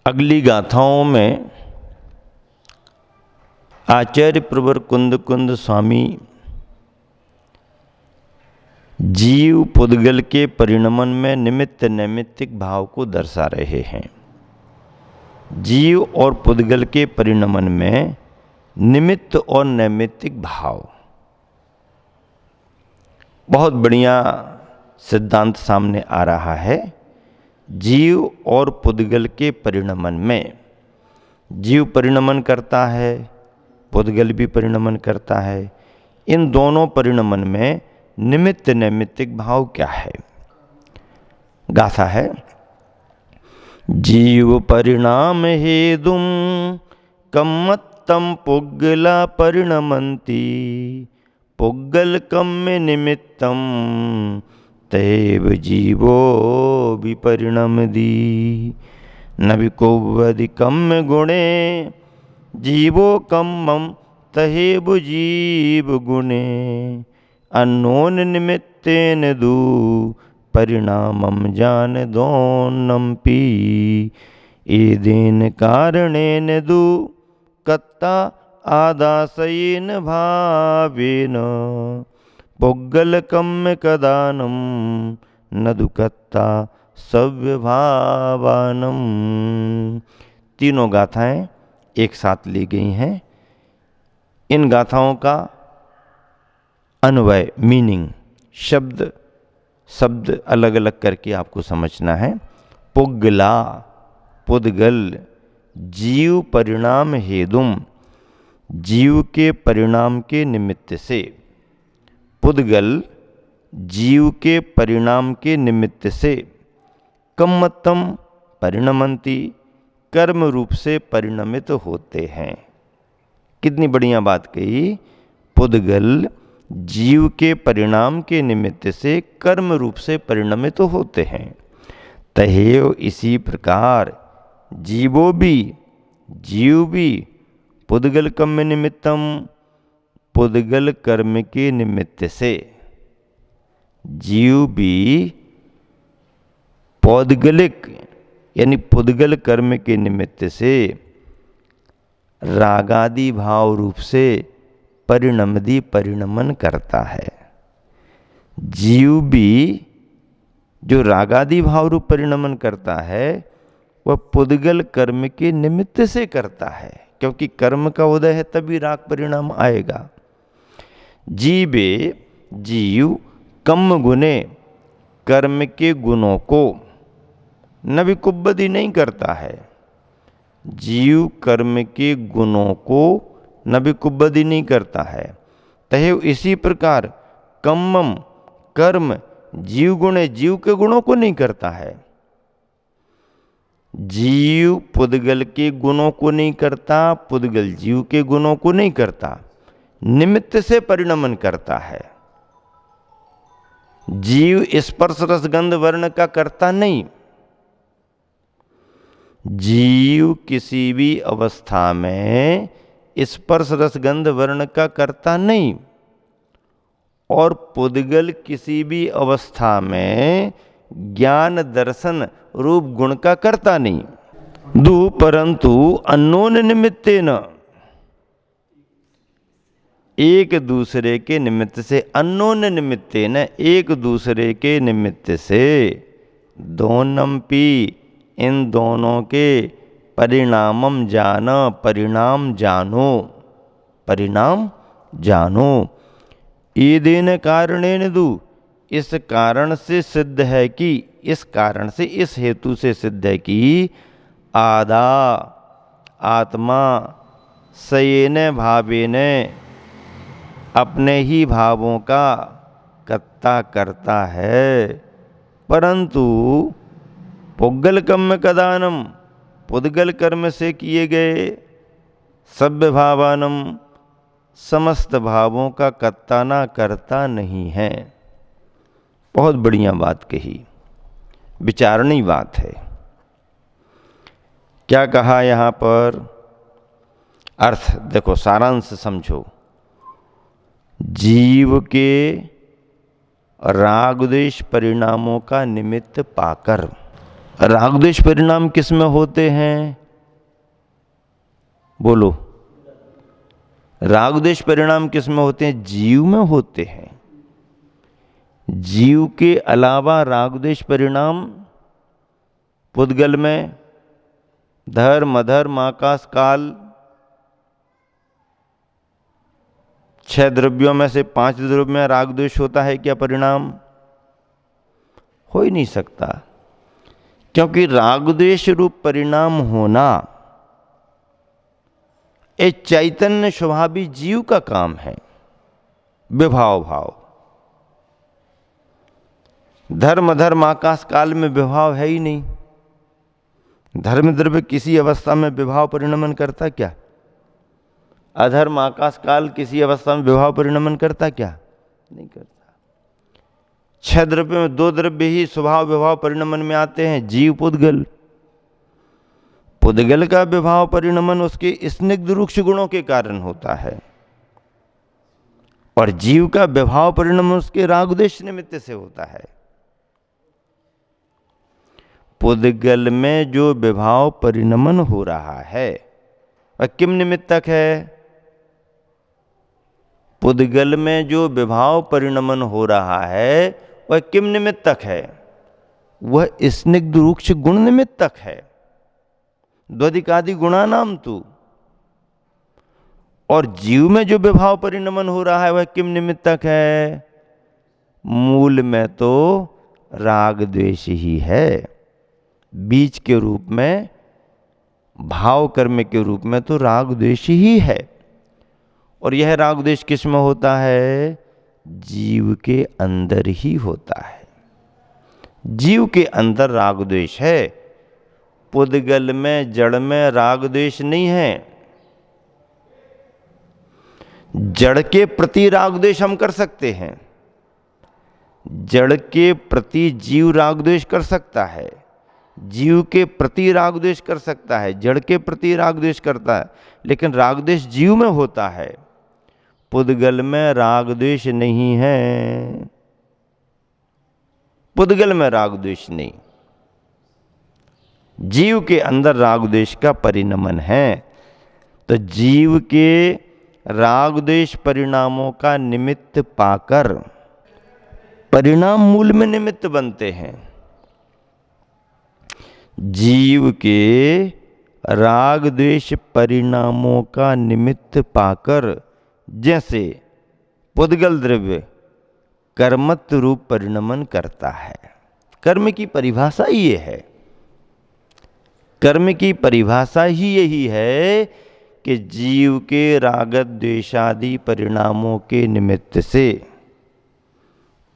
अगली गाथाओं में आचार्य प्रवर कुंद कुंद स्वामी जीव पुद्गल के परिणमन में निमित्त नैमित्तिक भाव को दर्शा रहे हैं। जीव और पुद्गल के परिणमन में निमित्त और नैमित्तिक भाव, बहुत बढ़िया सिद्धांत सामने आ रहा है। जीव और पुद्गल के परिणमन में जीव परिणमन करता है, पुद्गल भी परिणमन करता है। इन दोनों परिणमन में निमित्त नैमित्तिक भाव क्या है? गाथा है, जीव परिणाम हेदुम कम्मत्तम पुग्गला परिणमन्ति पुग्गल कम्य निमित्तम तैव जीवो विपरिणमति नविकोवदि कम्य गुणे जीवो कम्मम तहेव जीव गुणे अन्नोन निमित्तेन दू परिणामम जान दोन्नम्पि एदेन कारणेन दू कत्ता आदासयेन भावेन पुग्गल कम्य कदानम न दुकत्ता सव्यभावानम। तीनों गाथाएं एक साथ ली गई हैं। इन गाथाओं का अन्वय मीनिंग शब्द अलग अलग करके आपको समझना है। पुग्गला पुद्गल जीव परिणाम हेदुम जीव के परिणाम के निमित्त से, पुद्गल जीव के परिणाम के निमित्त से, कम्मत्तम परिणमन्ति कर्म रूप से परिणमित होते हैं। कितनी बढ़िया बात कही। पुद्गल जीव के परिणाम के निमित्त से कर्म रूप से परिणमित होते हैं। तहेव इसी प्रकार जीवो भी, जीव भी पुद्गल कम्य निमित्तम पुद्गल कर्म के निमित्त से, जीव भी पौद्गलिक यानी पुद्गल कर्म के निमित्त से रागादि भाव रूप से परिणमदि परिणमन करता है। जीव भी जो रागादि भाव रूप परिणमन करता है वह पुद्गल कर्म के निमित्त से करता है, क्योंकि कर्म का उदय है तभी राग परिणाम आएगा। जीवे जीव कम गुणे कर्म के गुणों को न विकुब्बदी नहीं करता है। जीव कर्म के गुणों को न विकुब्बदी नहीं करता है। तहेव इसी प्रकार कम्मम कर्म जीव गुणे जीव के गुणों को नहीं करता है। जीव पुद्गल के गुणों को नहीं करता, पुद्गल जीव के गुणों को नहीं करता, निमित्त से परिणमन करता है। जीव स्पर्श रसगंध वर्ण का करता नहीं। जीव किसी भी अवस्था में स्पर्श रसगंध वर्ण का करता नहीं, और पुद्गल किसी भी अवस्था में ज्ञान दर्शन रूप गुण का करता नहीं। दू परंतु अन्नोन निमित्तेन, एक दूसरे के निमित्त से, अन्नोन निमित्तेन एक दूसरे के निमित्त से, दोनम्पि इन दोनों के परिणामम जान परिणाम जानो, परिणाम जानो। एदेन कारणेन दू इस कारण से सिद्ध है कि, इस कारण से इस हेतु से सिद्ध है कि आदा आत्मा सयेन भावेन अपने ही भावों का कर्ता करता है, परंतु पुग्गल कर्म कदानम पुद्गल कर्म से किए गए सभ्य भावानम समस्त भावों का कर्ता ना करता नहीं है। बहुत बढ़िया बात कही, विचारणी बात है। क्या कहा यहाँ पर? अर्थ देखो, सारांश समझो। जीव के राग द्वेष परिणामों का निमित्त पाकर राग द्वेष परिणाम किस में होते हैं? बोलो। राग द्वेष परिणाम किस में होते हैं? जीव में होते हैं। जीव के अलावा राग द्वेष परिणाम पुद्गल में, धर्म अधर्म आकाश काल, 6 द्रव्यों में से 5 द्रव्य में राग द्वेष होता है क्या परिणाम? हो ही नहीं सकता, क्योंकि राग द्वेष रूप परिणाम होना एक चैतन्य स्वभावी जीव का काम है। विभाव भाव, धर्म अधर्म आकाश काल में विभाव है ही नहीं। धर्म द्रव्य किसी अवस्था में विभाव परिणमन करता क्या? अधर्म आकाश काल किसी अवस्था में विभाव परिणमन करता क्या? नहीं करता। 6 द्रव्य में 2 द्रव्य ही स्वभाव विभाव परिणमन में आते हैं, जीव पुद्गल। पुद्गल का विभाव परिणमन उसके स्निग्ध रूक्ष गुणों के कारण होता है, और जीव का विभाव परिणमन उसके राग द्वेष निमित्त से होता है। पुद्गल में जो विभाव परिणमन हो रहा है वह किम निमित्तक है? पुद्गल में जो विभाव परिणमन हो रहा है वह किम निमित्तक है? वह स्निग्ध रूक्ष गुण निमित्तक है। द्वदिकादि गुणा नाम तू। और जीव में जो विभाव परिणमन हो रहा है वह किम निमित्तक है? मूल में तो राग द्वेष ही है। बीज के रूप में, भाव कर्म के रूप में तो राग द्वेष ही है। और यह राग द्वेष किस में होता है? जीव के अंदर ही होता है। जीव के अंदर राग द्वेष है। पुद्गल में, जड़ में राग द्वेष नहीं है। जड़ के प्रति राग द्वेष हम कर सकते हैं। जड़ के प्रति जीव राग द्वेष कर सकता है, जीव के प्रति राग द्वेष कर सकता है, जड़ के प्रति राग द्वेष करता है, लेकिन राग द्वेष जीव में होता है। पुद्गल में राग द्वेष नहीं है। पुद्गल में राग द्वेष नहीं, जीव के अंदर राग द्वेष का परिणमन है। तो जीव के राग द्वेष परिणामों का निमित्त पाकर परिणाम मूल में निमित्त बनते हैं। जीव के राग द्वेष परिणामों का निमित्त पाकर, जैसे पुद्गल द्रव्य कर्मत्व रूप परिणमन करता है। कर्म की परिभाषा ये है, कर्म की परिभाषा ही यही है कि जीव के राग द्वेषादि परिणामों के निमित्त से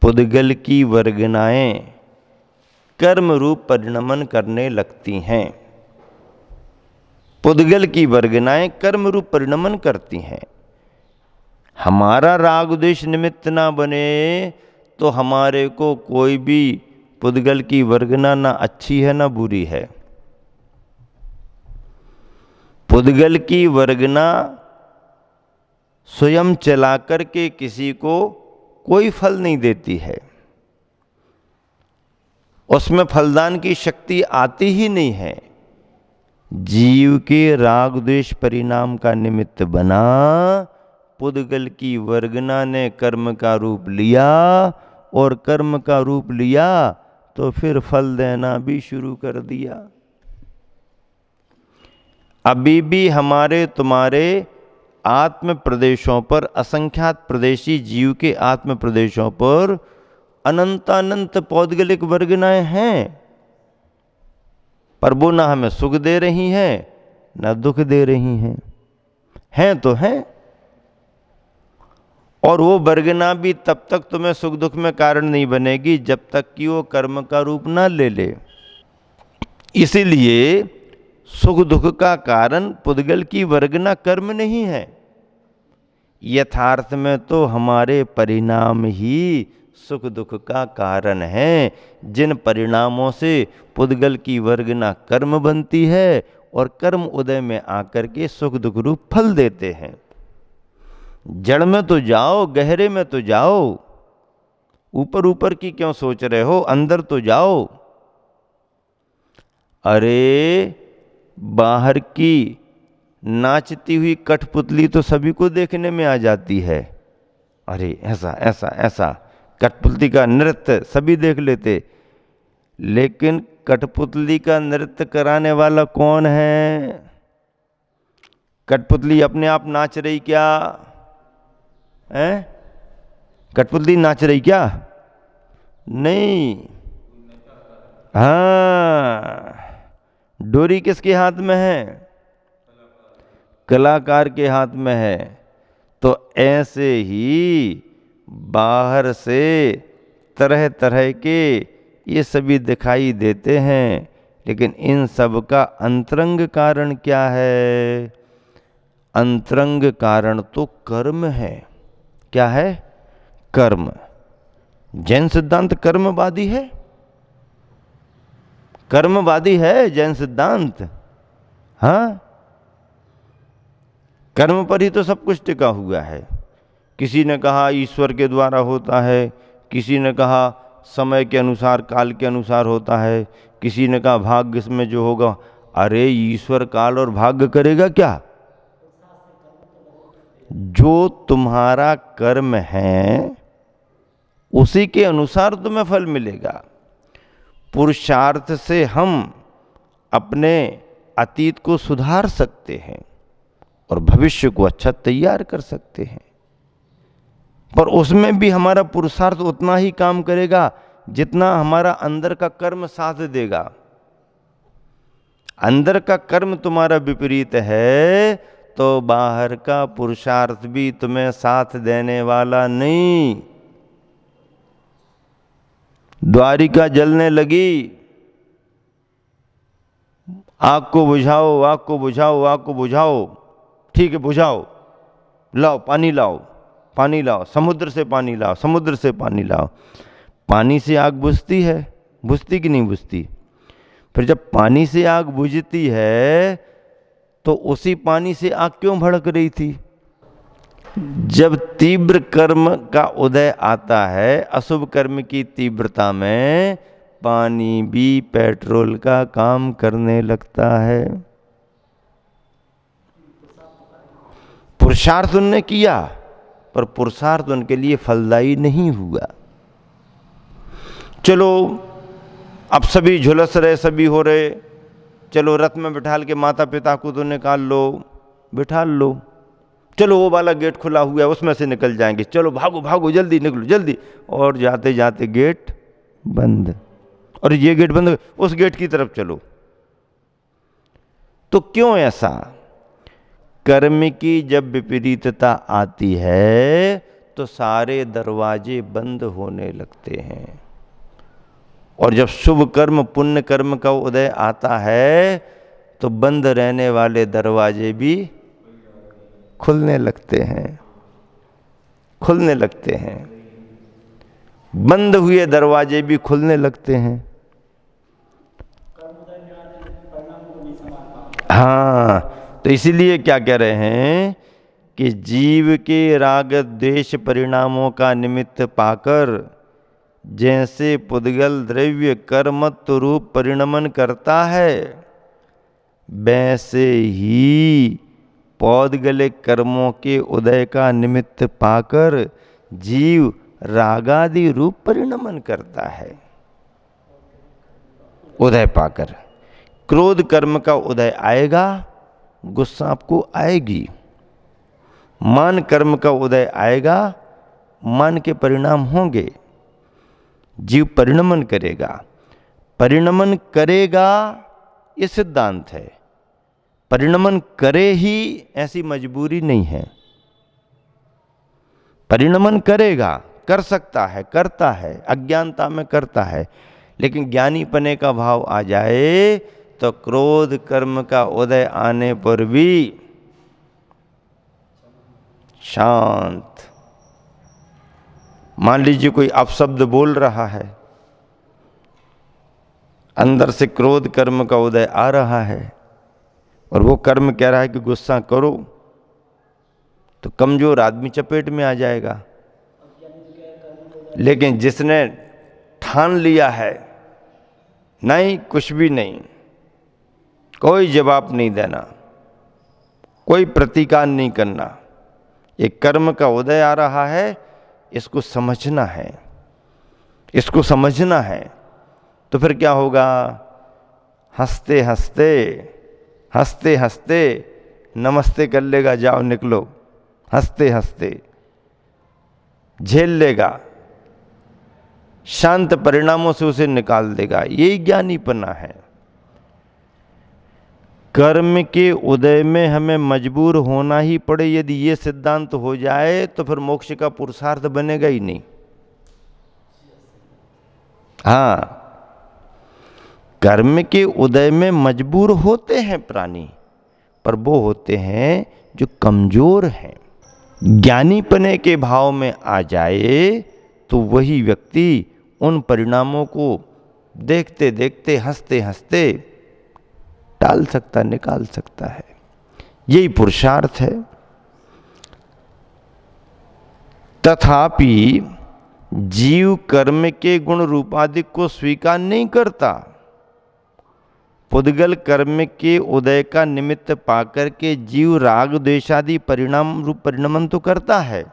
पुद्गल की वर्गनाएं कर्म रूप परिणमन करने लगती हैं। पुद्गल की वर्गनाएं कर्म रूप परिणमन करती हैं। हमारा राग द्वेष निमित्त ना बने तो हमारे को कोई भी पुद्गल की वर्गना ना अच्छी है ना बुरी है। पुद्गल की वर्गना स्वयं चला करके किसी को कोई फल नहीं देती है, उसमें फलदान की शक्ति आती ही नहीं है। जीव के राग द्वेष परिणाम का निमित्त बना, पुद्गल की वर्गना ने कर्म का रूप लिया, और कर्म का रूप लिया तो फिर फल देना भी शुरू कर दिया। अभी भी हमारे तुम्हारे आत्म प्रदेशों पर, असंख्यात प्रदेशी जीव के आत्म प्रदेशों पर अनंतानंत पौद्गलिक वर्गनाएं हैं, पर वो ना हमें सुख दे रही हैं ना दुख दे रही हैं तो हैं। और वो वर्गना भी तब तक तुम्हें सुख दुख में कारण नहीं बनेगी जब तक कि वो कर्म का रूप ना ले ले। इसीलिए सुख दुख का कारण पुद्गल की वर्गना कर्म नहीं है। यथार्थ में तो हमारे परिणाम ही सुख दुख का कारण है, जिन परिणामों से पुद्गल की वर्गना कर्म बनती है और कर्म उदय में आकर के सुख दुख रूप फल देते हैं। जड़ में तो जाओ, गहरे में तो जाओ, ऊपर ऊपर की क्यों सोच रहे हो, अंदर तो जाओ। अरे बाहर की नाचती हुई कठपुतली तो सभी को देखने में आ जाती है। अरे ऐसा ऐसा ऐसा कठपुतली का नृत्य सभी देख लेते, लेकिन कठपुतली का नृत्य कराने वाला कौन है? कठपुतली अपने आप नाच रही क्या है? कठपुतली नाच रही क्या? नहीं। हाँ, डोरी किसके हाथ में है? कलाकार के हाथ में है। तो ऐसे ही बाहर से तरह तरह के ये सभी दिखाई देते हैं, लेकिन इन सब का अंतरंग कारण क्या है? अंतरंग कारण तो कर्म है। क्या है? कर्म। जैन सिद्धांत कर्मवादी है, कर्मवादी है जैन सिद्धांत। हाँ, कर्म पर ही तो सब कुछ टिका हुआ है। किसी ने कहा ईश्वर के द्वारा होता है, किसी ने कहा समय के अनुसार काल के अनुसार होता है, किसी ने कहा भाग्य में जो होगा। अरे ईश्वर काल और भाग्य करेगा क्या? जो तुम्हारा कर्म है उसी के अनुसार तुम्हें फल मिलेगा। पुरुषार्थ से हम अपने अतीत को सुधार सकते हैं और भविष्य को अच्छा तैयार कर सकते हैं, पर उसमें भी हमारा पुरुषार्थ उतना ही काम करेगा जितना हमारा अंदर का कर्म साथ देगा। अंदर का कर्म तुम्हारा विपरीत है तो बाहर का पुरुषार्थ भी तुम्हें साथ देने वाला नहीं। द्वारिका जलने लगी, आग को बुझाओ, आग को बुझाओ, आग को बुझाओ। ठीक है, बुझाओ, लाओ पानी, लाओ पानी, लाओ समुद्र से पानी, लाओ समुद्र से पानी लाओ। पानी से आग बुझती है? बुझती कि नहीं बुझती? फिर जब पानी से आग बुझती है तो उसी पानी से आग क्यों भड़क रही थी? जब तीव्र कर्म का उदय आता है, अशुभ कर्म की तीव्रता में पानी भी पेट्रोल का काम करने लगता है। पुरुषार्थ उनने किया, पर पुरुषार्थ उनके लिए फलदायी नहीं हुआ। चलो अब सभी झुलस रहे, सभी हो रहे, चलो रथ में बिठाल के माता पिता को तो निकाल लो, बिठाल लो। चलो वो वाला गेट खुला हुआ है उसमें से निकल जाएंगे, चलो भागो भागो जल्दी निकलो जल्दी। और जाते जाते गेट बंद, और ये गेट बंद, उस गेट की तरफ चलो। तो क्यों ऐसा? कर्म की जब विपरीतता आती है तो सारे दरवाजे बंद होने लगते हैं, और जब शुभ कर्म पुण्य कर्म का उदय आता है तो बंद रहने वाले दरवाजे भी खुलने लगते हैं, खुलने लगते हैं। बंद हुए दरवाजे भी खुलने लगते हैं। हाँ, तो इसीलिए क्या कह रहे हैं कि जीव के राग द्वेष परिणामों का निमित्त पाकर जैसे पुद्गल द्रव्य कर्मत्व रूप परिणमन करता है, वैसे ही पौद्गलिक कर्मों के उदय का निमित्त पाकर जीव रागादि रूप परिणमन करता है। उदय पाकर क्रोध कर्म का उदय आएगा, गुस्सा आपको आएगी। मान कर्म का उदय आएगा, मान के परिणाम होंगे। जीव परिणमन करेगा, परिणमन करेगा ये सिद्धांत है। परिणमन करे ही ऐसी मजबूरी नहीं है। परिणमन करेगा, कर सकता है, करता है, अज्ञानता में करता है, लेकिन ज्ञानी पने का भाव आ जाए तो क्रोध कर्म का उदय आने पर भी शांत। मान लीजिए कोई अपशब्द बोल रहा है, अंदर से क्रोध कर्म का उदय आ रहा है और वो कर्म कह रहा है कि गुस्सा करो, तो कमजोर आदमी चपेट में आ जाएगा। लेकिन जिसने ठान लिया है नहीं कुछ भी नहीं, कोई जवाब नहीं देना, कोई प्रतिकार नहीं करना। एक कर्म का उदय आ रहा है, इसको समझना है, इसको समझना है। तो फिर क्या होगा? हंसते हंसते हंसते हंसते नमस्ते कर लेगा, जाओ निकलो, हंसते हंसते झेल लेगा, शांत परिणामों से उसे निकाल देगा। यही ज्ञानीपना है। कर्म के उदय में हमें मजबूर होना ही पड़े, यदि ये सिद्धांत हो जाए तो फिर मोक्ष का पुरुषार्थ बनेगा ही नहीं। हाँ, कर्म के उदय में मजबूर होते हैं प्राणी, पर वो होते हैं जो कमजोर हैं। ज्ञानीपने के भाव में आ जाए तो वही व्यक्ति उन परिणामों को देखते देखते हंसते हंसते टाल सकता, निकाल सकता है। यही पुरुषार्थ है। तथापि जीव कर्म के गुण रूपाधिक को स्वीकार नहीं करता। पुद्गल कर्म के उदय का निमित्त पाकर के जीव राग द्वेषादि परिणाम रूप परिणमन तो करता है,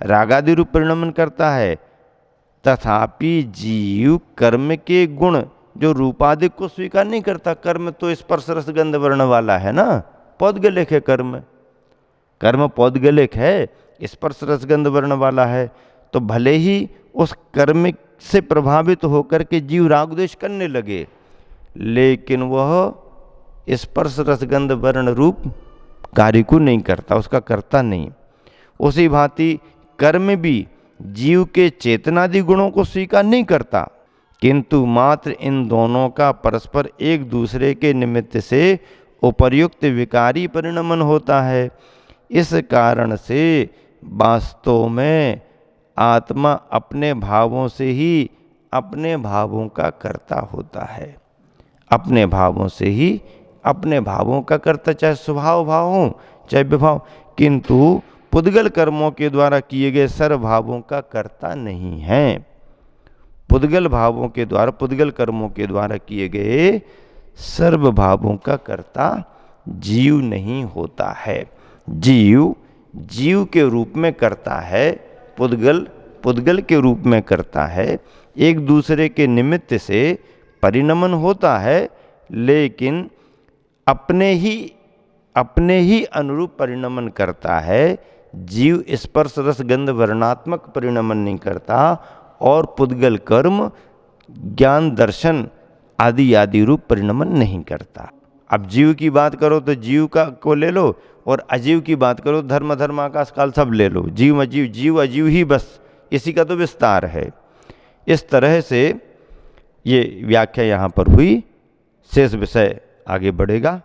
रागादि रूप परिणमन करता है। तथापि जीव कर्म के गुण जो रूपाधिक को स्वीकार नहीं करता। कर्म तो स्पर्श रस गंध वर्ण वाला है ना, पौद्गलिक है कर्म, कर्म पौद्गलिक है, स्पर्श रस गंध वर्ण वाला है। तो भले ही उस कर्म से प्रभावित होकर के जीव राग द्वेष करने लगे, लेकिन वह स्पर्श रसगंध वर्ण रूप कार्य को नहीं करता, उसका करता नहीं। उसी भांति कर्म भी जीव के चेतनादि गुणों को स्वीकार नहीं करता, किंतु मात्र इन दोनों का परस्पर एक दूसरे के निमित्त से उपर्युक्त विकारी परिणमन होता है। इस कारण से वास्तव में आत्मा अपने भावों से ही अपने भावों का कर्ता होता है, अपने भावों से ही अपने भावों का कर्ता, चाहे स्वभाव भाव हो चाहे विभाव। किंतु पुद्गल कर्मों के द्वारा किए गए सर्वभावों का कर्ता नहीं है। पुद्गल भावों के द्वारा, पुद्गल कर्मों के द्वारा किए गए सर्वभावों का कर्ता जीव नहीं होता है। जीव जीव के रूप में करता है, पुद्गल पुद्गल के रूप में करता है। एक दूसरे के निमित्त से परिणमन होता है, लेकिन अपने ही अनुरूप परिणमन करता है। जीव स्पर्श रस गंध वर्णात्मक परिणमन नहीं करता, और पुद्गल कर्म ज्ञान दर्शन आदि रूप परिणमन नहीं करता। अब जीव की बात करो तो जीव का को ले लो, और अजीव की बात करो धर्म धर्म आकाश काल सब ले लो। जीव अजीव, जीव अजीव ही बस, इसी का तो विस्तार है। इस तरह से ये व्याख्या यहाँ पर हुई। शेष विषय आगे बढ़ेगा।